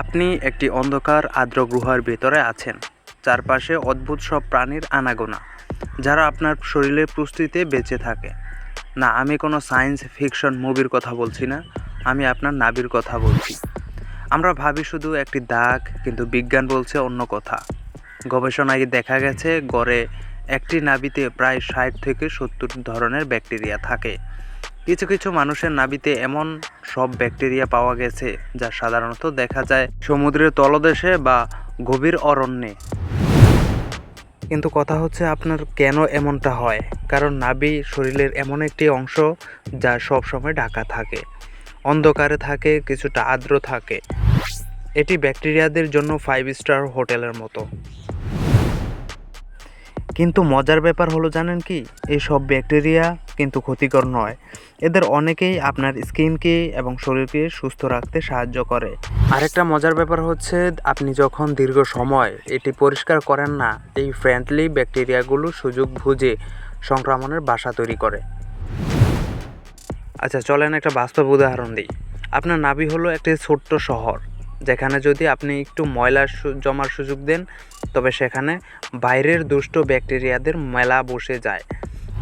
আপনি একটি অন্ধকার আর্দ্র গুহার ভেতরে আছেন। চারপাশে অদ্ভুত সব প্রাণীর আনাগোনা, যারা আপনার শরীরের পুষ্টিতে বেঁচে থাকে। না, আমি কোনো সায়েন্স ফিকশন মুভির কথা বলছি না, আমি আপনার নাভির কথা বলছি। আমরা ভাবি শুধু একটি দাগ, কিন্তু বিজ্ঞান বলছে অন্য কথা। গবেষণায় দেখা গেছে গড়ে একটি নাভিতে প্রায় 60 থেকে 70 ধরনের ব্যাকটেরিয়া থাকে। কিছু কিছু মানুষের নাভিতে এমন সব ব্যাকটেরিয়া পাওয়া গেছে যা সাধারণত দেখা যায় সমুদ্রের তলদেশে বা গভীর অরণ্যে। কিন্তু কথা হচ্ছে আপনার কেন এমনটা হয়? কারণ নাভি শরীরের এমন একটি অংশ যা সব সময় ঢাকা থাকে, অন্ধকারে থাকে, কিছুটা আর্দ্র থাকে। এটি ব্যাকটেরিয়াদের জন্য 5 স্টার হোটেলের মতো। কিন্তু মজার ব্যাপার হলো জানেন কি, এই সব ব্যাকটেরিয়া কিন্তু ক্ষতিকর নয়। এদের অনেকেই আপনার স্কিনকে এবং শরীরকে সুস্থ রাখতে সাহায্য করে। আরেকটা মজার ব্যাপার হচ্ছে, আপনি যখন দীর্ঘ সময় এটি পরিষ্কার করেন না, এই ফ্রেন্ডলি ব্যাকটেরিয়াগুলো সুযোগ বুঝে সংক্রমণের বাসা তৈরি করে। আচ্ছা, চলেন একটা বাস্তব উদাহরণ দিই। আপনার নাভি হলো একটি ছোট্ট শহর, যেখানে যদি আপনি একটু ময়লা জমার সুযোগ দেন, তবে সেখানে বাইরের দুষ্ট ব্যাকটেরিয়াদের মেলা বসে যায়।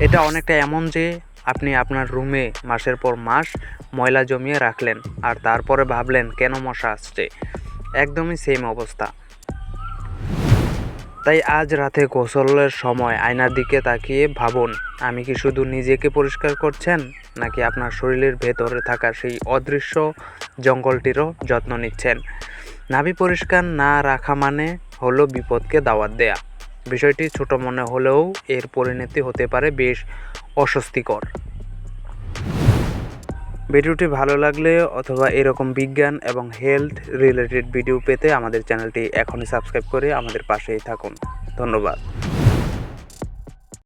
এটা অনেকটা এমন যে আপনি আপনার রুমে মাসের পর মাস ময়লা জমিয়ে রাখলেন, আর তারপরে ভাবলেন কেন মশা আসছে। একদমই সেম অবস্থা। তাই আজ রাতে গোসলের সময় আয়নার দিকে তাকিয়ে ভাবুন, আমি কি শুধু নিজেকে পরিষ্কার করছেন, নাকি আপনার শরীরের ভেতরে থাকা সেই অদৃশ্য জঙ্গলটিরও যত্ন নিচ্ছেন। নাভি পরিষ্কার না রাখা মানে হলো বিপদকে দাওয়াত দেয়া। বিষয়টি ছোট মনে হলেও এর পরিণতি হতে পারে বেশ অস্বস্তিকর। ভিডিওটি ভালো লাগলে অথবা এরকম বিজ্ঞান এবং হেলথ রিলেটেড ভিডিও পেতে আমাদের চ্যানেলটি এখনই সাবস্ক্রাইব করে আমাদের পাশেই থাকুন। ধন্যবাদ।